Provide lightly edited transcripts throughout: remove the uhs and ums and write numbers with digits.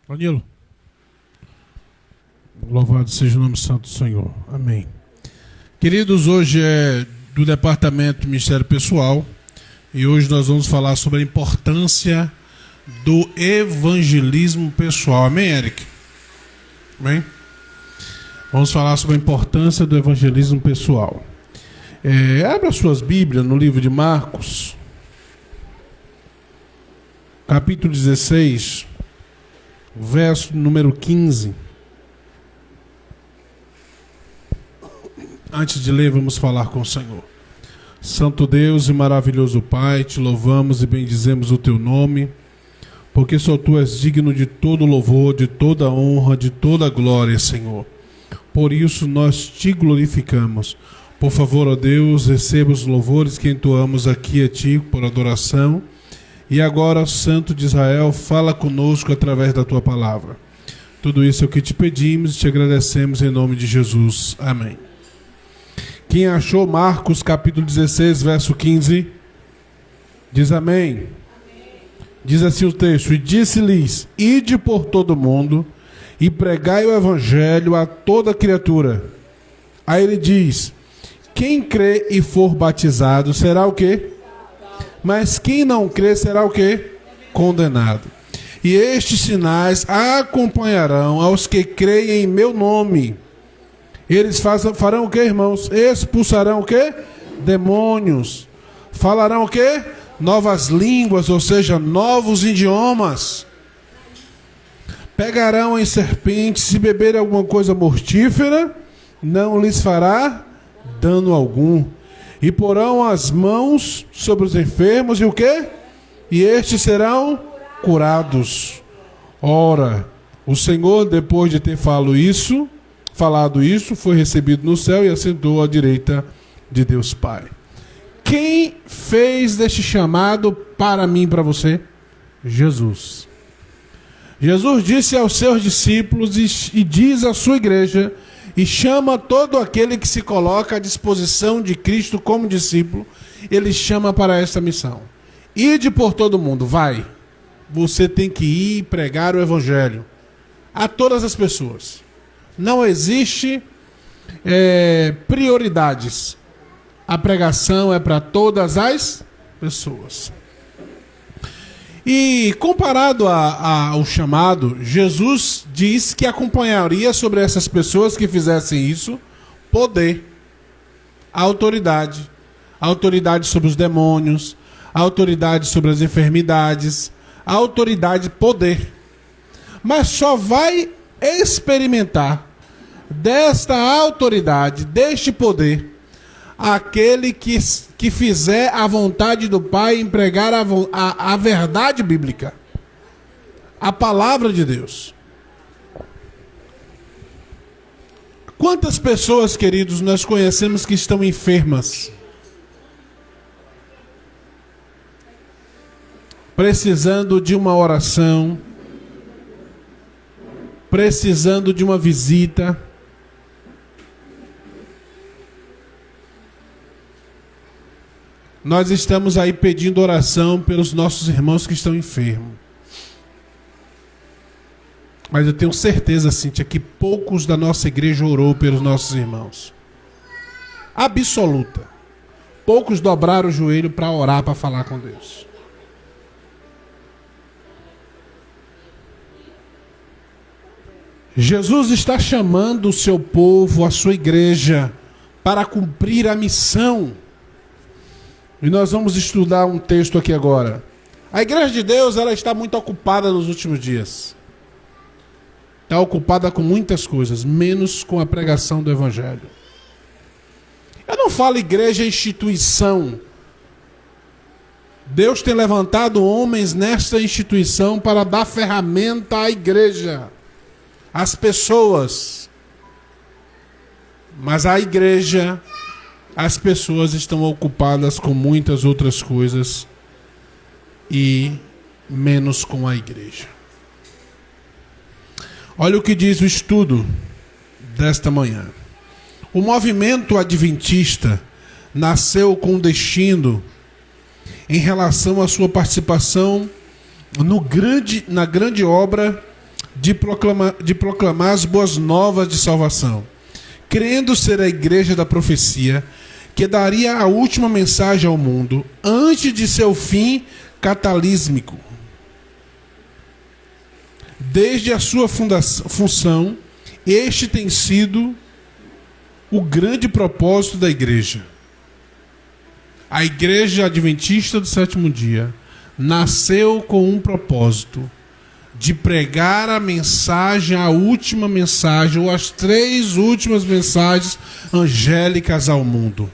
Danilo. Louvado seja o nome santo do Senhor. Amém. Queridos, hoje é do Departamento Ministério Pessoal e hoje nós vamos falar sobre a importância do evangelismo pessoal. Amém, Eric? Amém? Vamos falar sobre a importância do evangelismo pessoal. Abra suas Bíblias no livro de Marcos, capítulo 16, verso número 15. Antes de ler, vamos falar com o Senhor. Santo Deus e maravilhoso Pai, te louvamos e bendizemos o teu nome, porque só tu és digno de todo louvor, de toda honra, de toda glória, Senhor. Por isso nós te glorificamos. Por favor, ó Deus, receba os louvores que entoamos aqui a ti por adoração. E agora, Santo de Israel, fala conosco através da tua palavra. Tudo isso é o que te pedimos e te agradecemos em nome de Jesus. Amém. Quem achou Marcos capítulo 16, verso 15, diz amém. Diz assim o texto: e disse-lhes, ide por todo o mundo e pregai o evangelho a toda criatura. Aí ele diz, quem crê e for batizado será o quê? Mas quem não crê será o quê? Condenado. E estes sinais acompanharão aos que creem em meu nome. Eles farão o quê, irmãos? Expulsarão o quê? Demônios. Falarão o quê? Novas línguas, ou seja, novos idiomas. Pegarão em serpentes, se beberem alguma coisa mortífera, não lhes fará dano algum. E porão as mãos sobre os enfermos e o quê? E estes serão curados. Ora, o Senhor, depois de ter falado isso, foi recebido no céu e assentou à direita de Deus Pai. Quem fez deste chamado para mim e para você? Jesus. Jesus disse aos seus discípulos e diz à sua igreja, e chama todo aquele que se coloca à disposição de Cristo como discípulo, ele chama para esta missão. Ide por todo mundo, vai. Você tem que ir pregar o evangelho a todas as pessoas. Não existe prioridades. A pregação é para todas as pessoas. E comparado ao chamado, Jesus diz que acompanharia sobre essas pessoas que fizessem isso poder, autoridade sobre os demônios, autoridade sobre as enfermidades, autoridade, poder. Mas só vai experimentar desta autoridade, deste poder, aquele que fizer a vontade do Pai em pregar a verdade bíblica, a palavra de Deus. Quantas pessoas, queridos, nós conhecemos que estão enfermas, precisando de uma oração, precisando de uma visita, nós estamos aí pedindo oração pelos nossos irmãos que estão enfermos. Mas eu tenho certeza, Cíntia, que poucos da nossa igreja orou pelos nossos irmãos. Absoluta. Poucos dobraram o joelho para orar, para falar com Deus. Jesus está chamando o seu povo, a sua igreja, para cumprir a missão. E nós vamos estudar um texto aqui agora. A igreja de Deus, ela está muito ocupada nos últimos dias. Está ocupada com muitas coisas, menos com a pregação do evangelho. Eu não falo igreja instituição. Deus tem levantado homens nesta instituição para dar ferramenta à igreja, às pessoas. Mas a igreja, as pessoas estão ocupadas com muitas outras coisas e menos com a igreja. Olha o que diz o estudo desta manhã. O movimento adventista nasceu com destino em relação à sua participação na grande obra de proclamar as boas novas de salvação, crendo ser a igreja da profecia, que daria a última mensagem ao mundo, antes de seu fim catalísmico. Desde a sua função, este tem sido o grande propósito da igreja. A igreja adventista do sétimo dia nasceu com um propósito de pregar a mensagem, a última mensagem, ou as 3 últimas mensagens angélicas ao mundo.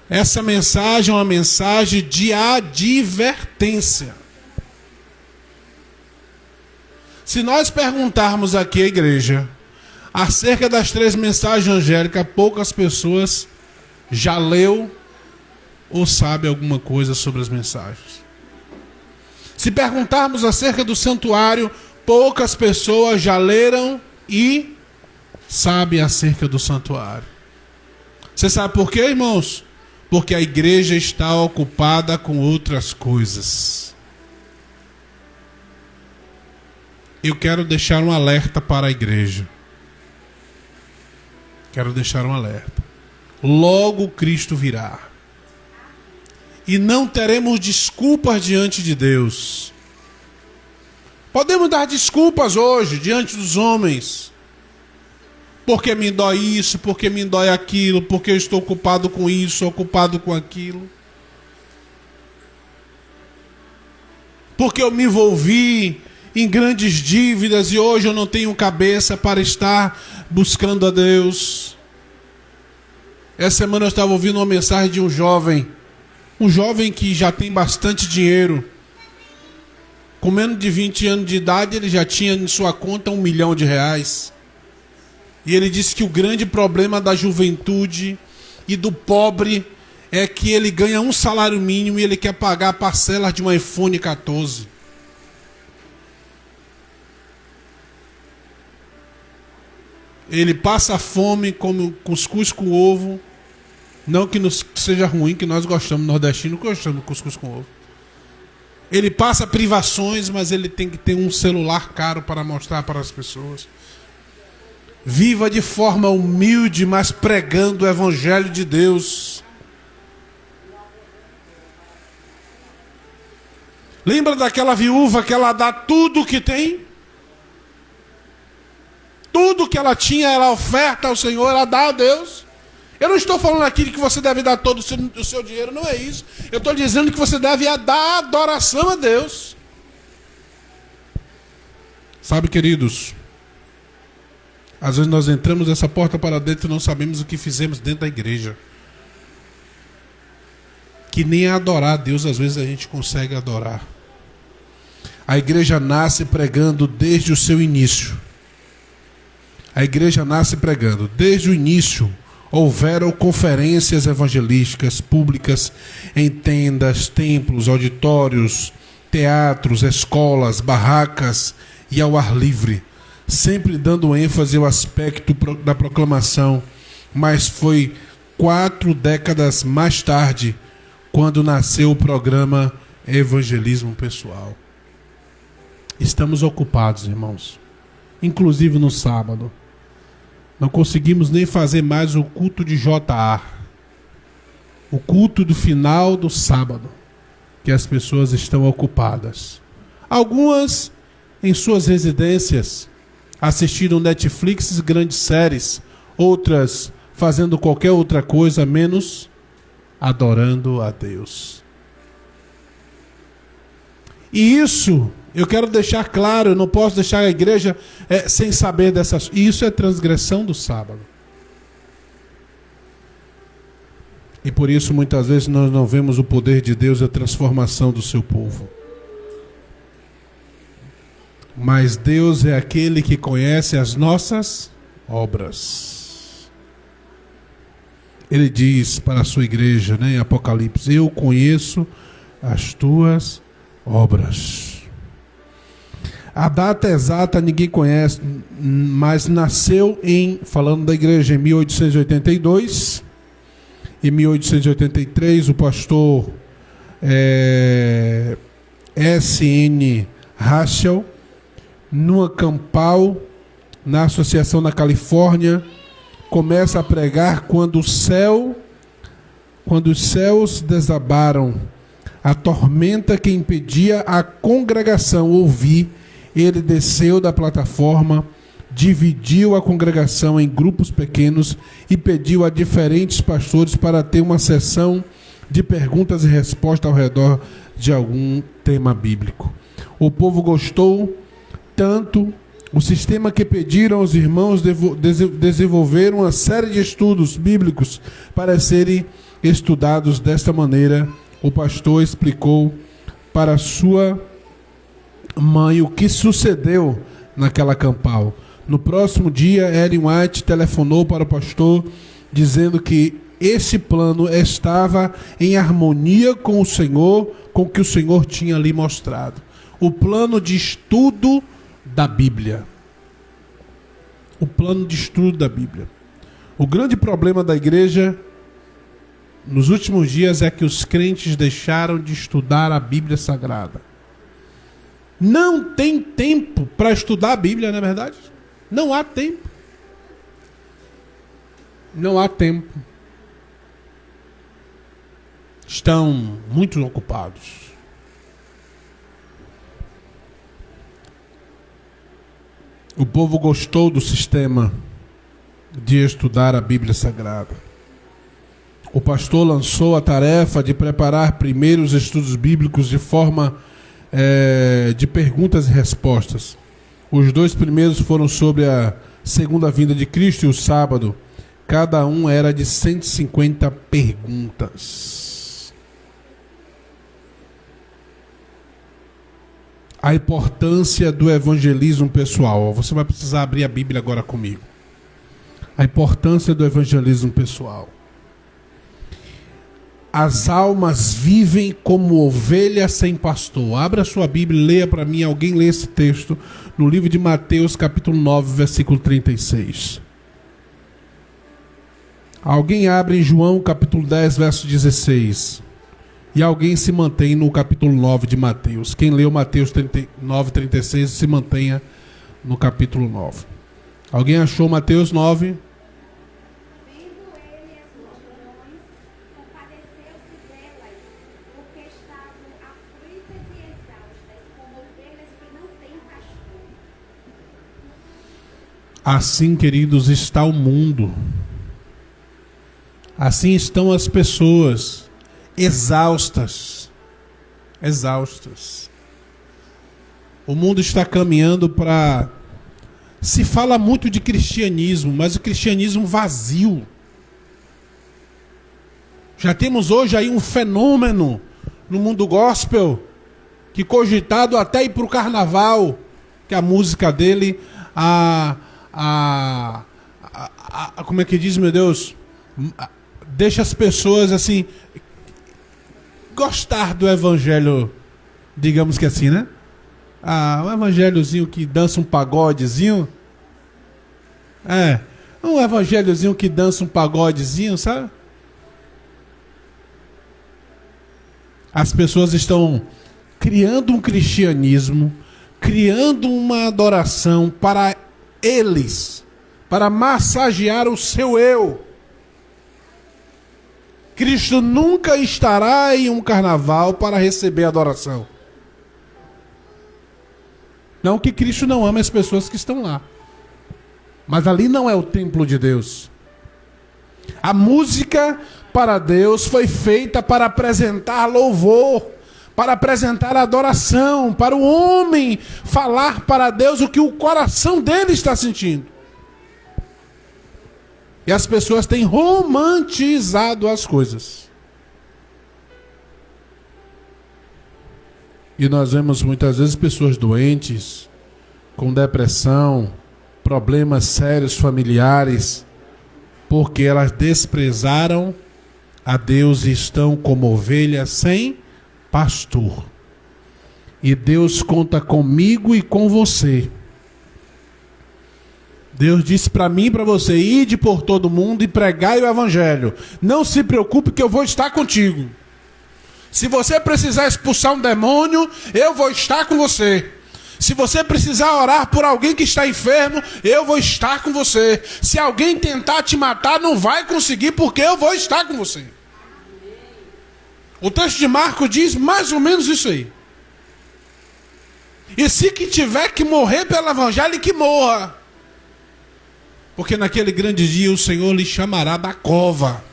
Essa mensagem é uma mensagem de advertência. Se nós perguntarmos aqui à igreja acerca das 3 mensagens angélicas, poucas pessoas já leu ou sabe alguma coisa sobre as mensagens. Se perguntarmos acerca do santuário, poucas pessoas já leram e sabem acerca do santuário. Você sabe por quê, irmãos? Porque a igreja está ocupada com outras coisas. Eu quero deixar um alerta para a igreja. Quero deixar um alerta. Logo Cristo virá. E não teremos desculpas diante de Deus. Podemos dar desculpas hoje diante dos homens. Porque me dói isso, porque me dói aquilo, porque eu estou ocupado com isso, ocupado com aquilo. Porque eu me envolvi em grandes dívidas e hoje eu não tenho cabeça para estar buscando a Deus. Essa semana eu estava ouvindo uma mensagem de um jovem que já tem bastante dinheiro. Com menos de 20 anos de idade, ele já tinha em sua conta R$1 milhão. E ele disse que o grande problema da juventude e do pobre é que ele ganha um salário mínimo e ele quer pagar parcelas de um iPhone 14. Ele passa fome, come cuscuz com ovo. Não que seja ruim, que nós gostamos, nordestinos gostamos de cuscuz com ovo. Ele passa privações, mas ele tem que ter um celular caro para mostrar para as pessoas. Viva de forma humilde, mas pregando o evangelho de Deus. Lembra daquela viúva que ela dá tudo o que tem? Tudo que ela tinha, ela oferta ao Senhor, ela dá a Deus. Eu não estou falando aqui que você deve dar todo o seu dinheiro, não é isso. Eu estou dizendo que você deve dar adoração a Deus. Sabe, queridos, às vezes nós entramos nessa porta para dentro e não sabemos o que fizemos dentro da igreja. Que nem adorar a Deus, às vezes a gente consegue adorar. A igreja nasce pregando desde o seu início. A igreja nasce pregando. Desde o início, houveram conferências evangelísticas públicas em tendas, templos, auditórios, teatros, escolas, barracas e ao ar livre, sempre dando ênfase ao aspecto da proclamação. Mas foi 4 décadas mais tarde quando nasceu o programa Evangelismo Pessoal. Estamos ocupados, irmãos, inclusive no sábado. Não conseguimos nem fazer mais o culto de JA, o culto do final do sábado, que as pessoas estão ocupadas. Algumas em suas residências, assistindo Netflix e grandes séries, outras fazendo qualquer outra coisa menos adorando a Deus. E isso eu quero deixar claro, eu não posso deixar a igreja sem saber dessas. Isso é transgressão do sábado. E por isso muitas vezes nós não vemos o poder de Deus e a transformação do seu povo. Mas Deus é aquele que conhece as nossas obras. Ele diz para a sua igreja, né, em Apocalipse: eu conheço as tuas obras. A data exata ninguém conhece, mas nasceu falando da igreja, em 1882. Em 1883, o pastor S.N. Rachel numa campal, na associação na Califórnia, começa a pregar quando os céus desabaram, a tormenta que impedia a congregação ouvir, ele desceu da plataforma, dividiu a congregação em grupos pequenos e pediu a diferentes pastores para ter uma sessão de perguntas e respostas ao redor de algum tema bíblico. O povo gostou tanto, o sistema que pediram os irmãos desenvolveram uma série de estudos bíblicos para serem estudados desta maneira. O pastor explicou para sua mãe o que sucedeu naquela campal. No próximo dia, Ellen White telefonou para o pastor dizendo que esse plano estava em harmonia com o Senhor, com o que o Senhor tinha lhe mostrado. O plano de estudo da Bíblia. O plano de estudo da Bíblia. O grande problema da igreja nos últimos dias é que os crentes deixaram de estudar a Bíblia Sagrada. Não tem tempo para estudar a Bíblia, não é verdade? Não há tempo. Não há tempo. Estão muito ocupados. O povo gostou do sistema de estudar a Bíblia Sagrada. O pastor lançou a tarefa de preparar primeiro os estudos bíblicos de forma de perguntas e respostas. Os 2 primeiros foram sobre a segunda vinda de Cristo e o sábado. Cada um era de 150 perguntas. A importância do evangelismo pessoal. Você vai precisar abrir a Bíblia agora comigo. A importância do evangelismo pessoal. As almas vivem como ovelhas sem pastor. Abra a sua Bíblia e leia para mim. Alguém lê esse texto no livro de Mateus, capítulo 9, versículo 36. Alguém abre em João, capítulo 10, verso 16. E alguém se mantém no capítulo 9 de Mateus. Quem leu Mateus 9, 36 se mantenha no capítulo 9. Alguém achou Mateus 9? Assim, queridos, está o mundo. Assim estão as pessoas exaustas. Exaustas. O mundo está caminhando para... Se fala muito de cristianismo, mas o cristianismo vazio. Já temos hoje aí um fenômeno no mundo gospel, que cogitado até ir para o carnaval, que a música dele, como é que diz, meu Deus? Deixa as pessoas assim gostar do evangelho, digamos que assim, né? Um evangelhozinho que dança um pagodezinho. Um evangelhozinho que dança um pagodezinho, sabe? As pessoas estão criando um cristianismo, criando uma adoração para eles, para massagear o seu eu. Cristo nunca estará em um carnaval para receber adoração. Não que Cristo não ama as pessoas que estão lá, mas ali não é o templo de Deus. A música para Deus foi feita para apresentar louvor, para apresentar adoração, para o homem falar para Deus o que o coração dele está sentindo. E as pessoas têm romantizado as coisas. E nós vemos muitas vezes pessoas doentes, com depressão, problemas sérios familiares, porque elas desprezaram a Deus e estão como ovelhas sem pastor. E Deus conta comigo e com você. Deus disse para mim e para você: ide por todo mundo e pregai o evangelho. Não se preocupe que eu vou estar contigo. Se você precisar expulsar um demônio, eu vou estar com você. Se você precisar orar por alguém que está enfermo, eu vou estar com você. Se alguém tentar te matar, não vai conseguir, porque eu vou estar com você. O texto de Marcos diz mais ou menos isso aí. E se que tiver que morrer pelo evangelho, que morra. Porque naquele grande dia o Senhor lhe chamará da cova.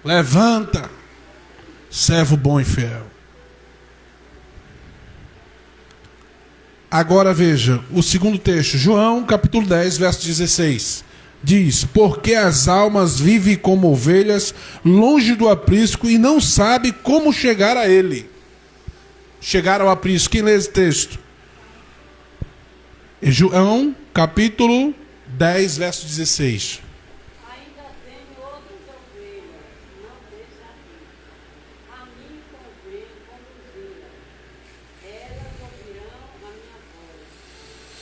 Levanta, servo bom e fiel. Agora veja, o segundo texto, João capítulo 10, verso 16. Diz, porque as almas vivem como ovelhas, longe do aprisco, e não sabe como chegar a ele. Chegar ao aprisco. Quem lê esse texto? João capítulo 10, verso 16. Ainda tenho outras ovelhas, não deixa aqui. A mim convém conduzi-las. Elas ouvirão a minha voz.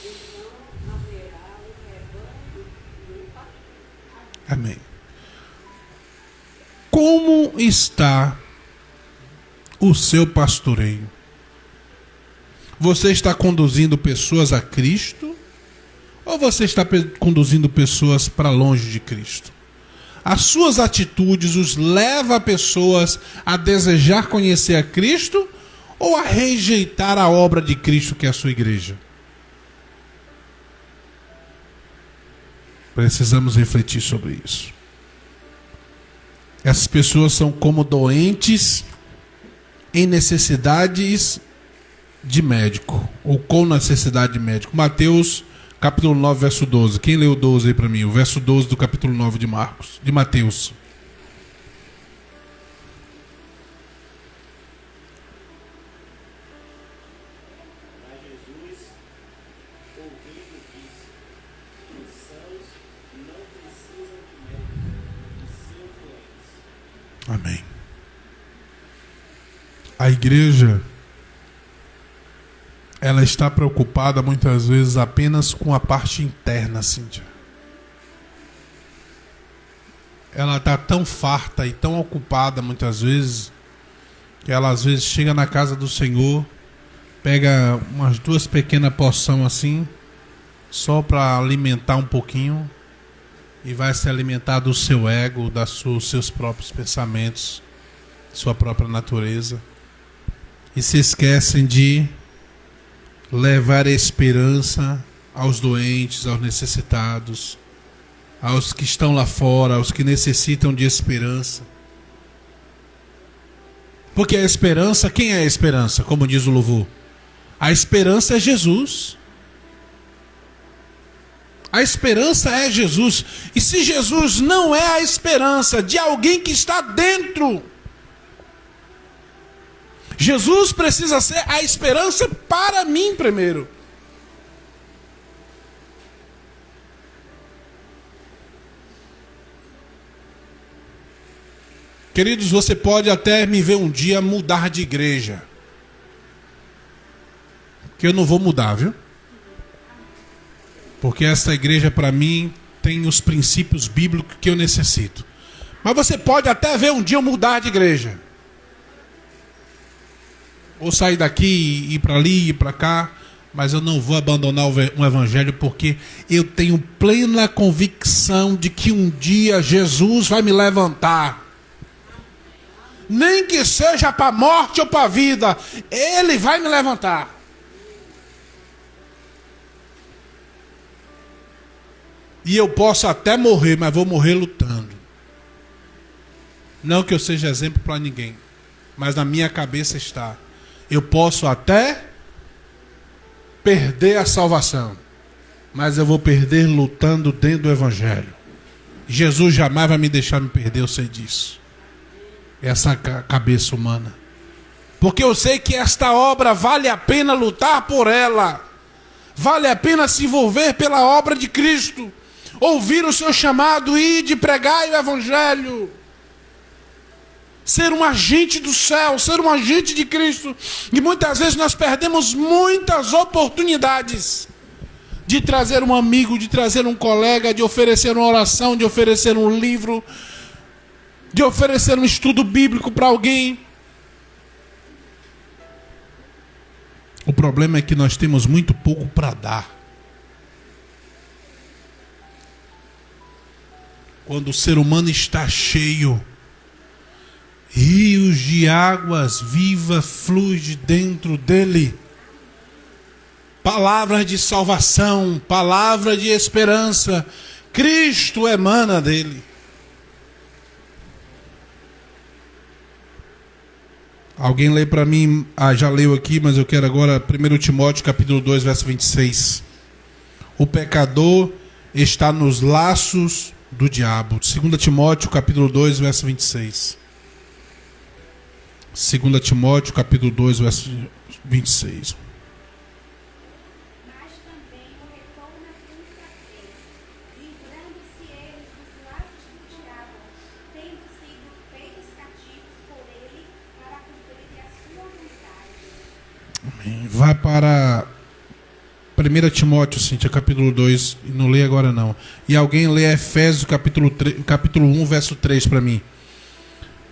Então haverá o rebanho e o pastor. Amém. Como está o seu pastoreio? Você está conduzindo pessoas a Cristo? Ou você está conduzindo pessoas para longe de Cristo? As suas atitudes os levam a pessoas a desejar conhecer a Cristo ou a rejeitar a obra de Cristo que é a sua igreja? Precisamos refletir sobre isso. Essas pessoas são como doentes em necessidades de médico, ou com necessidade de médico. Mateus capítulo 9, verso 12. Quem leu o 12 aí para mim? O verso 12 do capítulo 9 de Marcos, de Mateus. Mas Jesus, ouvindo, disse: os sãos não precisam de médico, e sim doentes. Amém. A igreja, ela está preocupada muitas vezes apenas com a parte interna, Cíntia. Ela está tão farta e tão ocupada muitas vezes, que ela às vezes chega na casa do Senhor, pega umas 2 pequenas porções assim, só para alimentar um pouquinho, e vai se alimentar do seu ego, dos seus próprios pensamentos, sua própria natureza, e se esquecem de levar a esperança aos doentes, aos necessitados, aos que estão lá fora, aos que necessitam de esperança. Porque a esperança, quem é a esperança? Como diz o louvor, a esperança é Jesus. A esperança é Jesus. E se Jesus não é a esperança de alguém que está dentro, Jesus precisa ser a esperança para mim primeiro. Queridos, você pode até me ver um dia mudar de igreja, que eu não vou mudar, viu? Porque essa igreja para mim tem os princípios bíblicos que eu necessito. Mas você pode até ver um dia eu mudar de igreja. Ou sair daqui, ir para ali, ir para cá, mas eu não vou abandonar o evangelho, porque eu tenho plena convicção de que um dia Jesus vai me levantar. Nem que seja para a morte ou para a vida, Ele vai me levantar. E eu posso até morrer, mas vou morrer lutando. Não que eu seja exemplo para ninguém, mas na minha cabeça está: eu posso até perder a salvação, mas eu vou perder lutando dentro do evangelho. Jesus jamais vai me deixar me perder, eu sei disso. Essa cabeça humana. Porque eu sei que esta obra vale a pena lutar por ela. Vale a pena se envolver pela obra de Cristo. Ouvir o seu chamado e de pregar o evangelho. Ser um agente do céu, ser um agente de Cristo. E muitas vezes nós perdemos muitas oportunidades de trazer um amigo, de trazer um colega, de oferecer uma oração, de oferecer um livro, de oferecer um estudo bíblico para alguém. O problema é que nós temos muito pouco para dar. Quando o ser humano está cheio, rios de águas vivas fluem de dentro dele. Palavras de salvação, palavra de esperança. Cristo emana dele. Alguém lê para mim, já leu aqui, mas eu quero agora 1 Timóteo capítulo 2, verso 26. O pecador está nos laços do diabo. 2 Timóteo capítulo 2, verso 26. 2 Timóteo capítulo 2, verso 26. Mas também o retorno à sua escassez, livrando-se eles dos laços do diabo, tendo sido feitos cativos por ele para cumprir a sua vontade. Amém. Vai para 1 Timóteo, Cíntia, capítulo 2, e não lê agora não. E alguém lê Efésios capítulo 1, verso 3 para mim.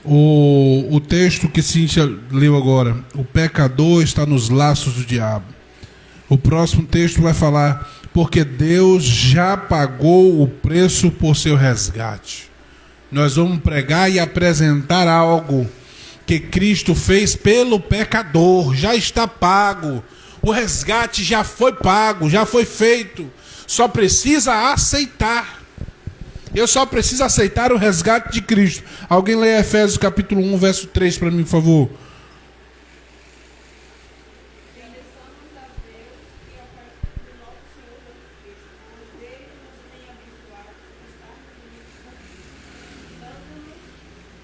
O texto que Cíntia leu agora. O pecador está nos laços do diabo. O próximo texto vai falar: porque Deus já pagou o preço por seu resgate. Nós vamos pregar e apresentar algo que Cristo fez pelo pecador. Já está pago. O resgate já foi pago, já foi feito. Só precisa aceitar. Eu só preciso aceitar o resgate de Cristo. Alguém lê Efésios capítulo 1, verso 3 para mim, por favor. Agradeçamos a Deus e a partir do nosso Senhor Jesus Cristo, pois Ele nos tem abençoado por estarmos unidos com Cristo, dando-nos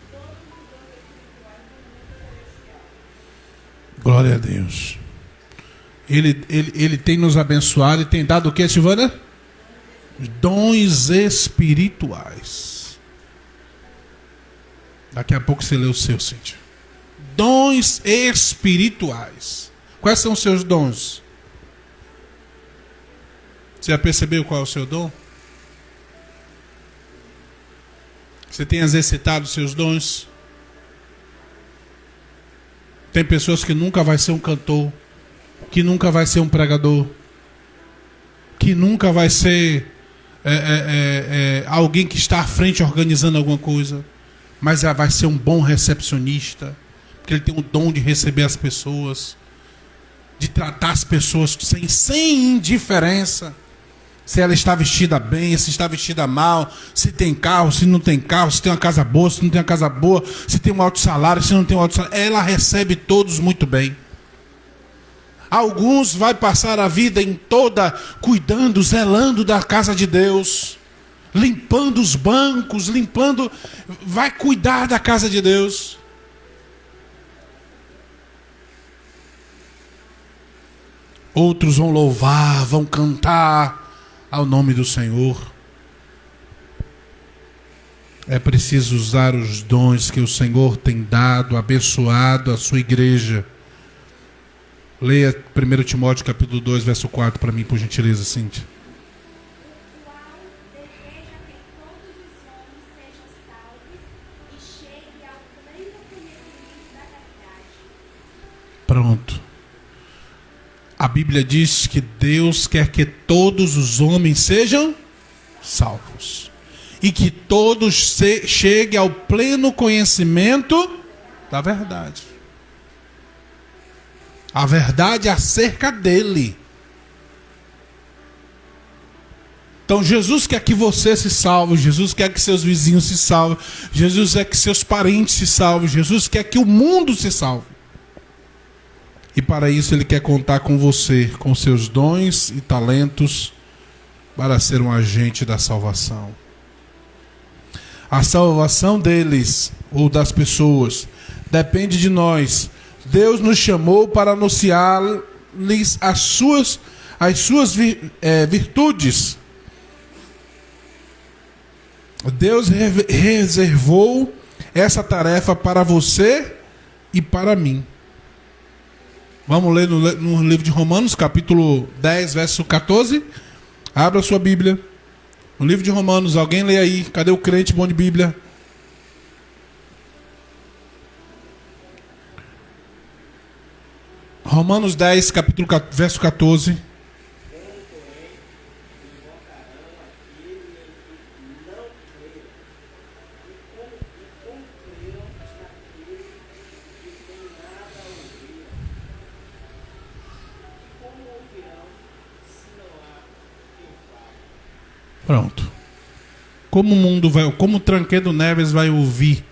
todos os dons espirituais do mundo celestial. Glória a Deus. Ele tem nos abençoado e tem dado o que, Silvana? Dons espirituais. Daqui a pouco você lê o seu, Cíntia. Dons espirituais. Quais são os seus dons? Você já percebeu qual é o seu dom? Você tem exercitado os seus dons? Tem pessoas que nunca vai ser um cantor, que nunca vai ser um pregador, que nunca vai ser alguém que está à frente organizando alguma coisa, mas vai ser um bom recepcionista, porque ele tem o dom de receber as pessoas, de tratar as pessoas sem indiferença, se ela está vestida bem, se está vestida mal, se tem carro, se não tem carro, se tem uma casa boa, se não tem uma casa boa, se tem um alto salário, se não tem um alto salário. Ela recebe todos muito bem. Alguns vai passar a vida em toda cuidando, zelando da casa de Deus, limpando os bancos, vai cuidar da casa de Deus. Outros vão louvar, vão cantar ao nome do Senhor. É preciso usar os dons que o Senhor tem dado, abençoado a sua igreja. Leia 1 Timóteo capítulo 2, verso 4 para mim, por gentileza, Cíntia. O qual deseja que todos os homens sejam salvos e cheguem ao pleno conhecimento da verdade. Pronto. A Bíblia diz que Deus quer que todos os homens sejam salvos. E que todos cheguem ao pleno conhecimento da verdade. A verdade acerca dele. Então Jesus quer que você se salve, Jesus quer que seus vizinhos se salvem, Jesus quer que seus parentes se salvem, Jesus quer que o mundo se salve. E para isso ele quer contar com você, com seus dons e talentos, para ser um agente da salvação. A salvação deles, ou das pessoas, depende de nós. Deus nos chamou para anunciar-lhes as suas virtudes. Deus reservou essa tarefa para você e para mim. Vamos ler no livro de Romanos, capítulo 10, verso 14. Abra a sua Bíblia. No livro de Romanos, alguém lê aí. Cadê o crente bom de Bíblia? Romanos 10, verso 14. Como, porém, invocarão aquele em que não creram? E como creram naquele que tem nada a ouvir? E como ouvirão se não há quem fale? Pronto. Como o Tranquedo Neves vai ouvir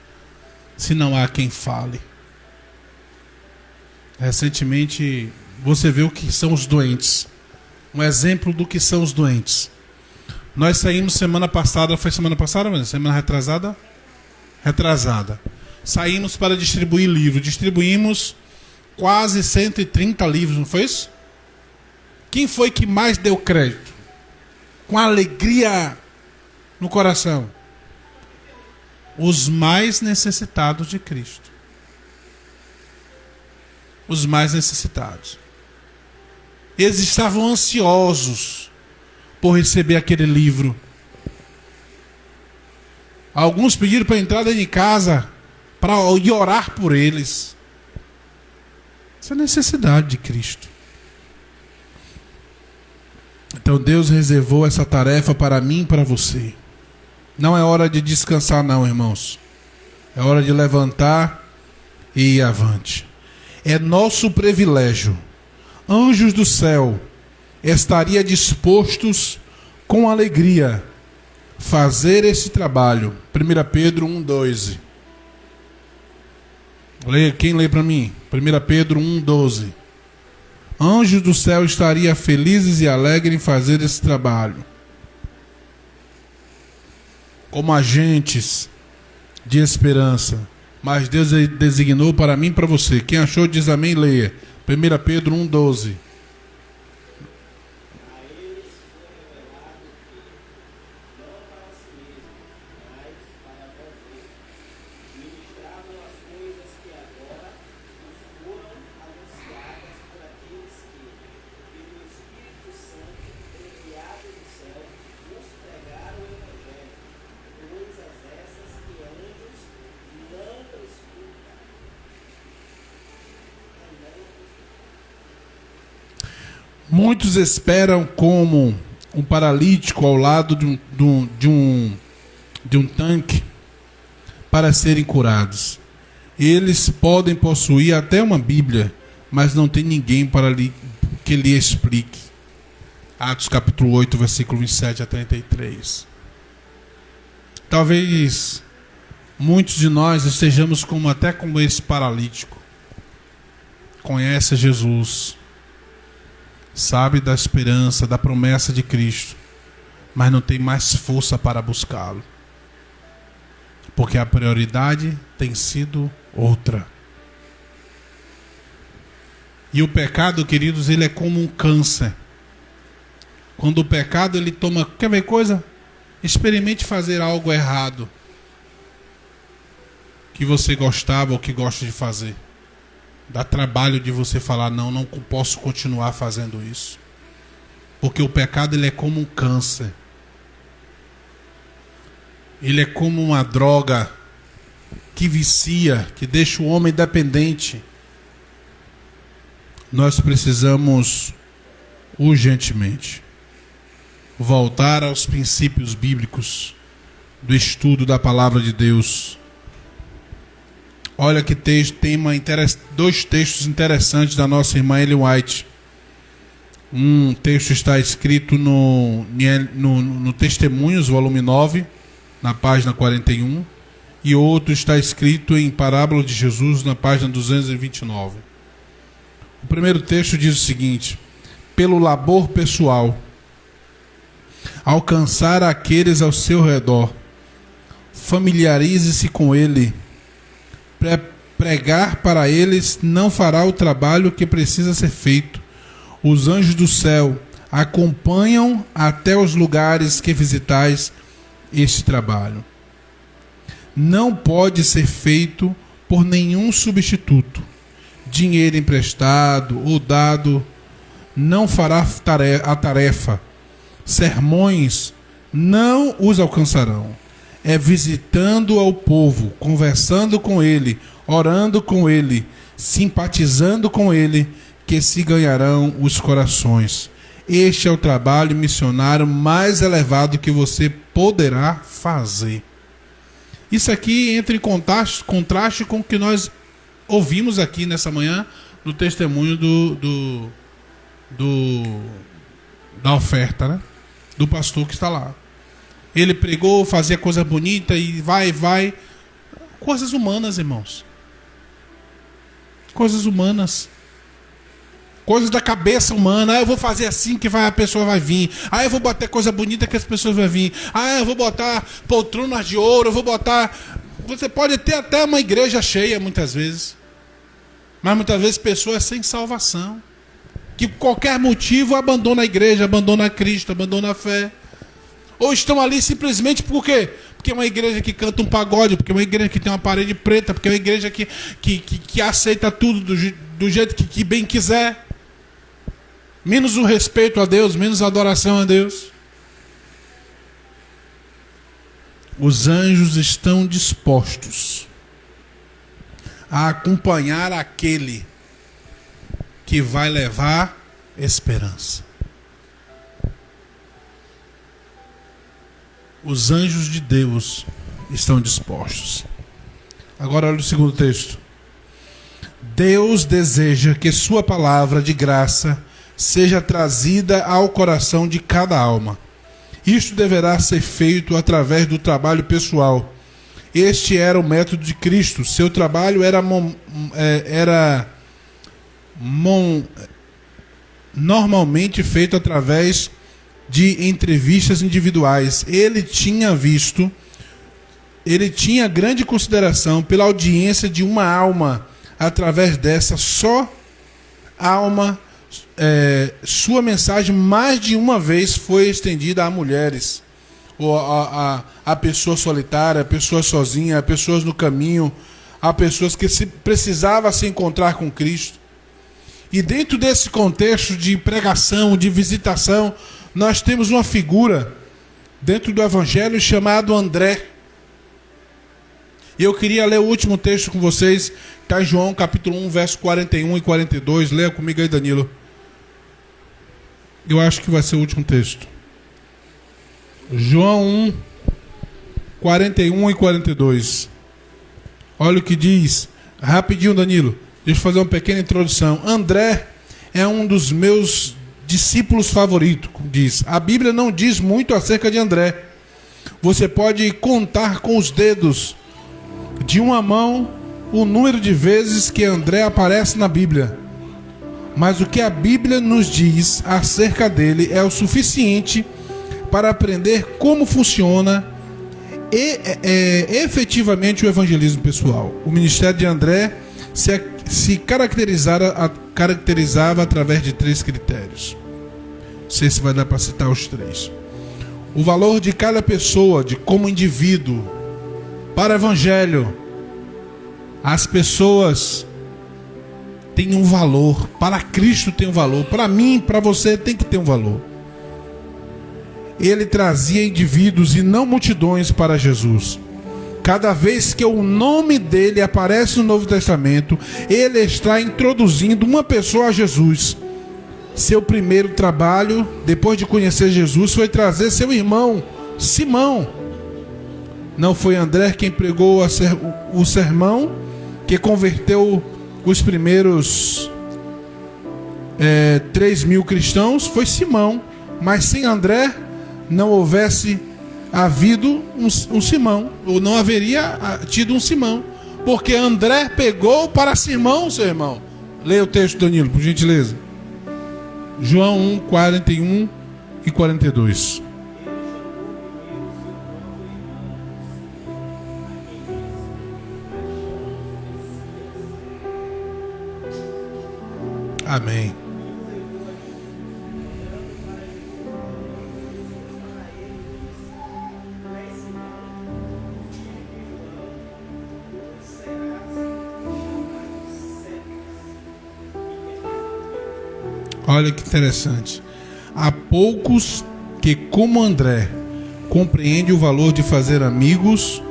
se não há quem fale? Recentemente, você viu o que são os doentes. Um exemplo do que são os doentes. Nós saímos semana passada, foi semana passada, mas semana retrasada? Retrasada. Saímos para distribuir livros. Distribuímos quase 130 livros, não foi isso? Quem foi que mais deu crédito? Com alegria no coração. Os mais necessitados de Cristo. Os mais necessitados. Eles estavam ansiosos por receber aquele livro. Alguns pediram para entrar dentro de casa para ir orar por eles. Essa é a necessidade de Cristo. Então Deus reservou essa tarefa para mim e para você. Não é hora de descansar não, irmãos. É hora de levantar e ir avante. É nosso privilégio. Anjos do céu estaria dispostos com alegria fazer esse trabalho. 1 Pedro 1,12. Quem lê para mim? 1 Pedro 1,12. Anjos do céu estaria felizes e alegres em fazer esse trabalho. Como agentes de esperança. Mas Deus designou para mim e para você. Quem achou diz amém, leia. 1 Pedro 1,12. Muitos esperam como um paralítico ao lado de um tanque para serem curados. Eles podem possuir até uma Bíblia, mas não tem ninguém que lhe explique. Atos capítulo 8, versículo 27 a 33. Talvez muitos de nós estejamos até como esse paralítico. Conhece Jesus. Sabe da esperança, da promessa de Cristo, mas não tem mais força para buscá-lo. Porque a prioridade tem sido outra. E o pecado, queridos, ele é como um câncer. Quando o pecado ele toma... Quer ver coisa? Experimente fazer algo errado que você gostava ou que gosta de fazer. Dá trabalho de você falar, não posso continuar fazendo isso. Porque o pecado ele é como um câncer. Ele é como uma droga que vicia, que deixa o homem dependente. Nós precisamos urgentemente voltar aos princípios bíblicos do estudo da palavra de Deus. Olha que dois textos interessantes da nossa irmã Ellen White. Um texto está escrito no Testemunhos, volume 9, na página 41. E outro está escrito em Parábola de Jesus, na página 229. O primeiro texto diz o seguinte: pelo labor pessoal, alcançar aqueles ao seu redor, familiarize-se com ele. Pregar para eles não fará o trabalho que precisa ser feito. Os anjos do céu acompanham até os lugares que visitais este trabalho. Não pode ser feito por nenhum substituto. Dinheiro emprestado ou dado não fará a tarefa. Sermões não os alcançarão. É visitando ao povo, conversando com ele, orando com ele, simpatizando com ele, que se ganharão os corações. Este é o trabalho missionário mais elevado que você poderá fazer. Isso aqui entra em contraste com o que nós ouvimos aqui nessa manhã no testemunho da oferta, né? Do pastor que está lá. Ele pregou, fazia coisa bonita e vai. Coisas humanas, irmãos. Coisas humanas. Coisas da cabeça humana. Eu vou fazer assim que a pessoa vai vir. Eu vou botar coisa bonita que as pessoas vão vir. Eu vou botar poltronas de ouro. Eu vou botar... Você pode ter até uma igreja cheia muitas vezes. Mas muitas vezes pessoas sem salvação. Que por qualquer motivo abandonam a igreja, abandonam a Cristo, abandonam a fé. Ou estão ali simplesmente por quê? Porque é uma igreja que canta um pagode, porque é uma igreja que tem uma parede preta, porque é uma igreja que aceita tudo do jeito que bem quiser. Menos o respeito a Deus, menos a adoração a Deus. Os anjos estão dispostos a acompanhar aquele que vai levar esperança. Os anjos de Deus estão dispostos. Agora olha o segundo texto. Deus deseja que sua palavra de graça seja trazida ao coração de cada alma. Isto deverá ser feito através do trabalho pessoal. Este era o método de Cristo. Seu trabalho era normalmente feito através de entrevistas individuais. Ele tinha grande consideração pela audiência de uma alma. Através dessa só alma, sua mensagem mais de uma vez foi estendida a mulheres, ou a pessoa solitária, a pessoa sozinha, a pessoas no caminho, a pessoas que precisavam se encontrar com Cristo. E dentro desse contexto de pregação, de visitação, nós temos uma figura dentro do Evangelho chamado André. E eu queria ler o último texto com vocês, está em João capítulo 1, verso 41 e 42. Leia comigo aí, Danilo. Eu acho que vai ser o último texto. João 1, 41 e 42. Olha o que diz. Rapidinho, Danilo. Deixa eu fazer uma pequena introdução. André é um dos meus discípulos favoritos, diz. A Bíblia não diz muito acerca de André. Você pode contar com os dedos de uma mão o número de vezes que André aparece na Bíblia. Mas o que a Bíblia nos diz acerca dele é o suficiente para aprender como funciona efetivamente o evangelismo pessoal. O ministério de André se caracterizava através de 3 critérios. Não sei se vai dar para citar os 3. O valor de cada pessoa, de como indivíduo, para o evangelho. As pessoas têm um valor, para Cristo tem um valor, para mim, para você tem que ter um valor. Ele trazia indivíduos e não multidões para Jesus. Cada vez que o nome dele aparece no Novo Testamento, ele está introduzindo uma pessoa a Jesus. Seu primeiro trabalho, depois de conhecer Jesus, foi trazer seu irmão, Simão. Não foi André quem pregou o sermão, que converteu os primeiros 3.000 cristãos, foi Simão. Mas sem André não houvesse havido um Simão, ou não haveria tido um Simão, porque André pegou para Simão, seu irmão. Leia o texto, Danilo, por gentileza. João 1, 41 e 42. Amém. Olha que interessante. Há poucos que, como André, compreende o valor de fazer amigos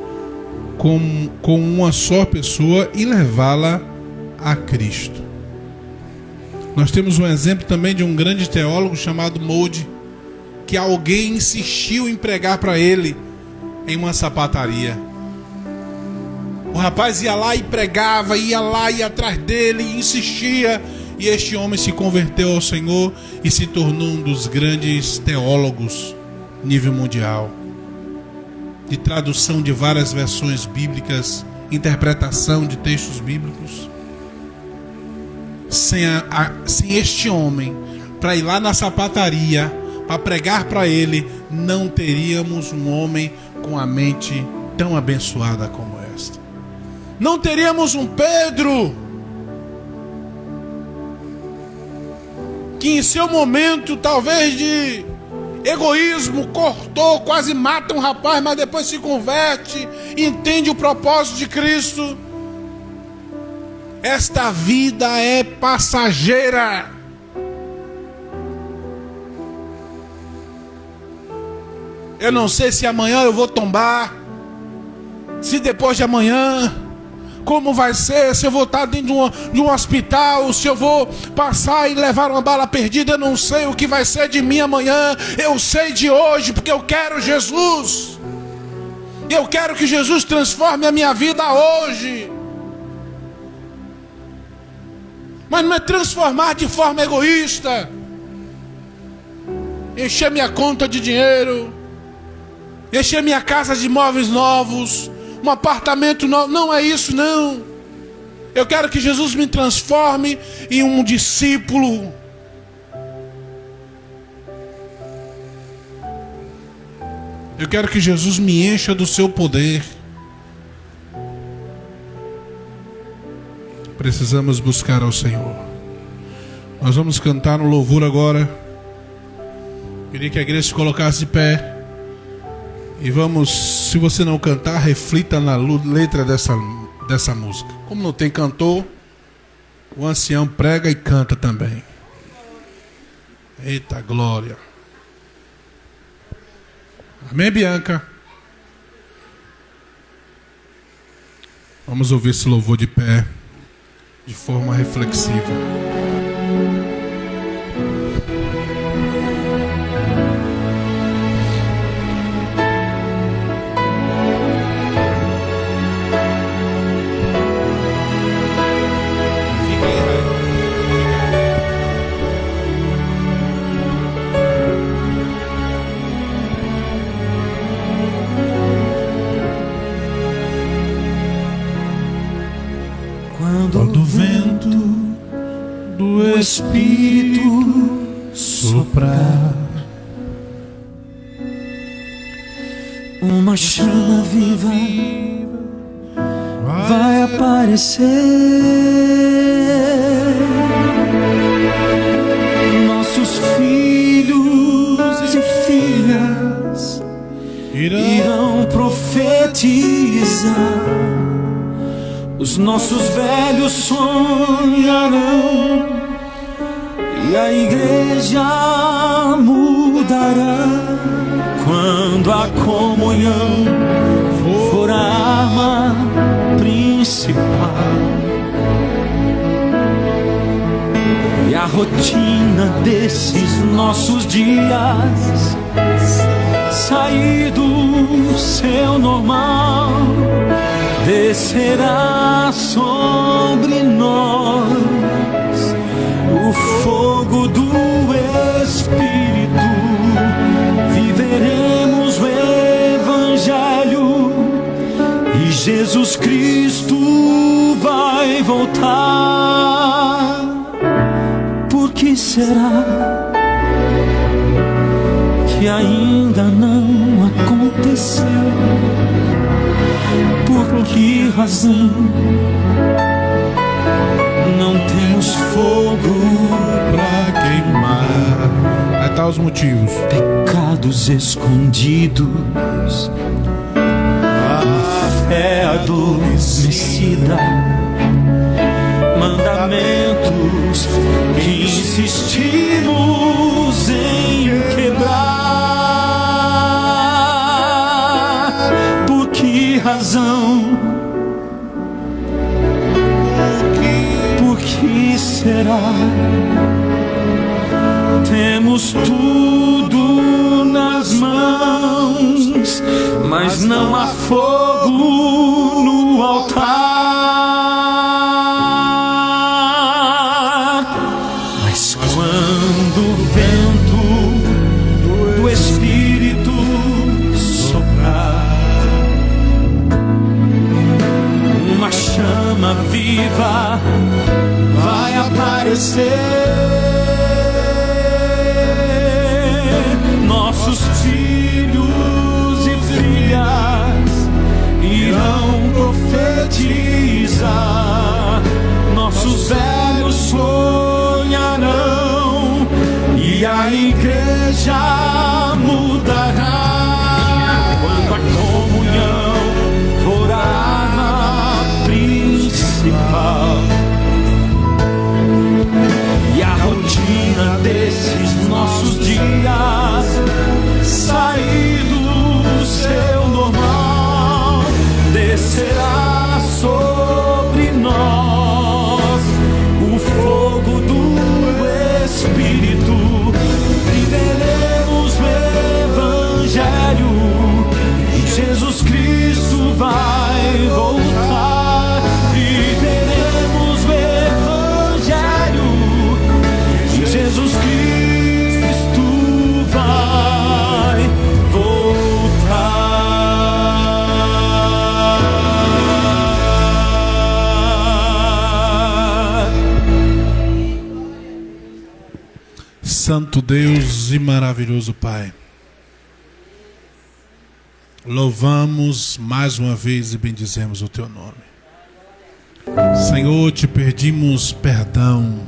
com uma só pessoa e levá-la a Cristo. Nós temos um exemplo também de um grande teólogo chamado Moody, que alguém insistiu em pregar para ele em uma sapataria. O rapaz ia lá e pregava, ia lá e atrás dele, insistia, e este homem se converteu ao Senhor e se tornou um dos grandes teólogos nível mundial, de tradução de várias versões bíblicas, interpretação de textos bíblicos. Sem este homem, para ir lá na sapataria, para pregar para ele, não teríamos um homem com a mente tão abençoada como esta. Não teríamos um Pedro que em seu momento talvez de egoísmo cortou, quase mata um rapaz, mas depois se converte, entende o propósito de Cristo. Esta vida é passageira. Eu não sei se amanhã eu vou tombar, se depois de amanhã, como vai ser, se eu vou estar dentro de um hospital, se eu vou passar e levar uma bala perdida. Eu não sei o que vai ser de mim amanhã. Eu sei de hoje, porque eu quero Jesus. Eu quero que Jesus transforme a minha vida hoje. Mas não é transformar de forma egoísta, encher minha conta de dinheiro, encher minha casa de móveis novos, um apartamento novo. Não é isso, não. Eu quero que Jesus me transforme em um discípulo. Eu quero que Jesus me encha do seu poder. Precisamos buscar ao Senhor. Nós vamos cantar no louvor agora. Queria que a igreja se colocasse de pé. E vamos, se você não cantar, reflita na letra dessa música. Como não tem cantor, o ancião prega e canta também. Eita glória. Amém, Bianca? Vamos ouvir esse louvor de pé, de forma reflexiva. Quando o vento do Espírito soprar, uma chama viva vai aparecer. Nossos filhos e filhas irão profetizar. Os nossos velhos sonharão e a igreja mudará. Quando a comunhão for a arma principal e a rotina desses nossos dias sair do seu normal, descerá sobre nós o fogo do Espírito. Viveremos o Evangelho e Jesus Cristo vai voltar. Por que será que ainda não aconteceu? Por que razão não temos fogo Pra queimar. Aí tá os motivos. pecados escondidos, fé adormecida, mandamentos que insistimos em quebrar. Por que razão? Por que será viva. Temos tudo nas mãos, mas não há fogo no altar. Mas quando o vento do Espírito soprar, uma chama viva vai aparecer. Nossos filhos e filhas irão profetizar, nossos velhos sonharão e a igreja mudará. Quando a comunhão for a arma principal e a rotina desses nossos dias sair do seu normal, descerá sobre nós o fogo do Espírito. Viveremos o Evangelho, Jesus Cristo vai voltar. Viveremos o Evangelho, Jesus Cristo vai voltar. Santo Deus e maravilhoso Pai, louvamos mais uma vez e bendizemos o Teu nome. Senhor, te pedimos perdão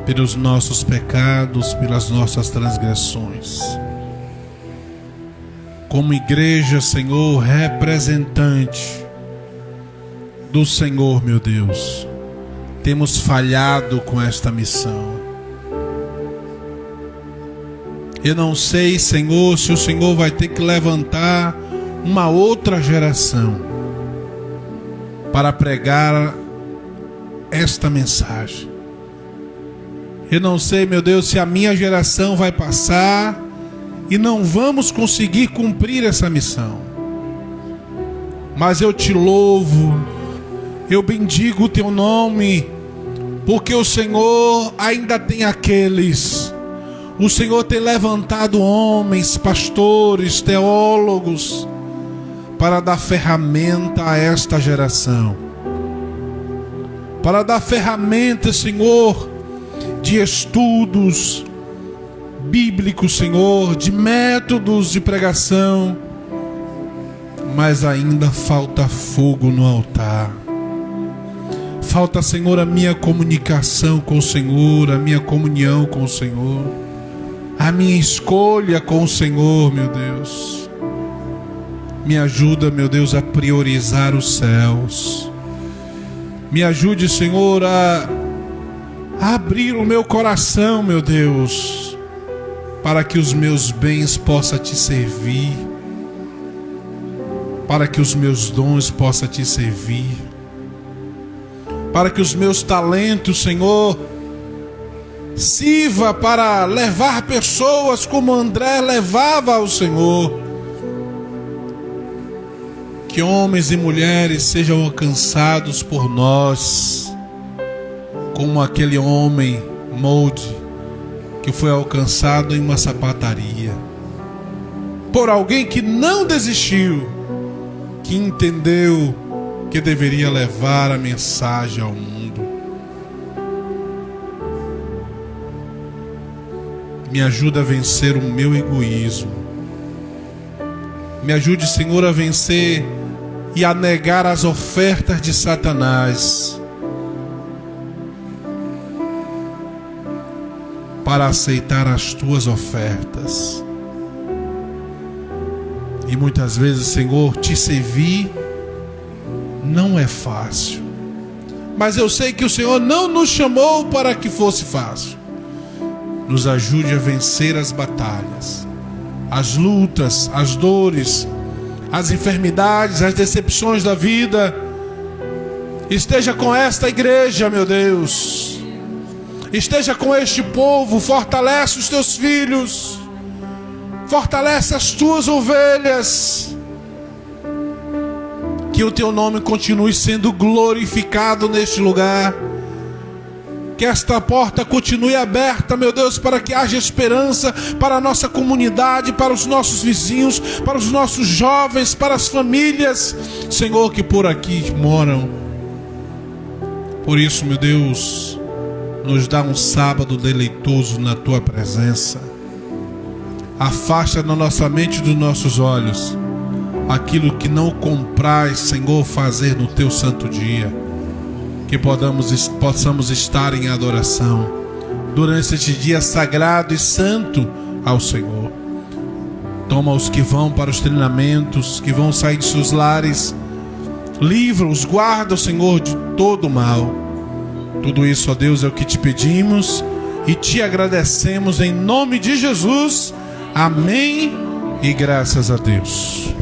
pelos nossos pecados, pelas nossas transgressões. Como igreja, Senhor, representante do Senhor, meu Deus, temos falhado com esta missão. Eu não sei, Senhor, se o Senhor vai ter que levantar uma outra geração para pregar esta mensagem. Eu não sei, meu Deus, se a minha geração vai passar e não vamos conseguir cumprir essa missão. Mas eu te louvo, eu bendigo o teu nome, porque o Senhor ainda tem aqueles. O Senhor tem levantado homens, pastores, teólogos, para dar ferramenta a esta geração. Para dar ferramenta, Senhor, de estudos bíblicos, Senhor, de métodos de pregação. Mas ainda falta fogo no altar. Falta, Senhor, a minha comunicação com o Senhor, a minha comunhão com o Senhor, a minha escolha com o Senhor, meu Deus. Me ajuda, meu Deus, a priorizar os céus. Me ajude, Senhor, a abrir o meu coração, meu Deus, para que os meus bens possam te servir, para que os meus dons possam te servir, para que os meus talentos, Senhor, sirva para levar pessoas como André levava ao Senhor. Que homens e mulheres sejam alcançados por nós, como aquele homem Molde que foi alcançado em uma sapataria, por alguém que não desistiu, que entendeu que deveria levar a mensagem ao mundo. Me ajuda a vencer o meu egoísmo. Me ajude, Senhor, a vencer e a negar as ofertas de Satanás, para aceitar as tuas ofertas. E muitas vezes, Senhor, te servir não é fácil, mas eu sei que o Senhor não nos chamou para que fosse fácil. Nos ajude a vencer as batalhas, as lutas, as dores, as enfermidades, as decepções da vida, Esteja com esta igreja, meu Deus. Esteja com este povo. Fortalece os teus filhos. Fortalece as tuas ovelhas. Que o teu nome continue sendo glorificado neste lugar. Que esta porta continue aberta, meu Deus, para que haja esperança para a nossa comunidade, para os nossos vizinhos, para os nossos jovens, para as famílias, Senhor, que por aqui moram. Por isso, meu Deus, nos dá um sábado deleitoso na tua presença. Afasta da nossa mente e dos nossos olhos aquilo que não comprais, Senhor, fazer no teu santo dia. Que possamos estar em adoração durante este dia sagrado e santo ao Senhor. Toma os que vão para os treinamentos, que vão sair de seus lares. Livra-os, guarda, Senhor, de todo mal. Tudo isso, ó Deus, é o que te pedimos e te agradecemos em nome de Jesus. Amém e graças a Deus.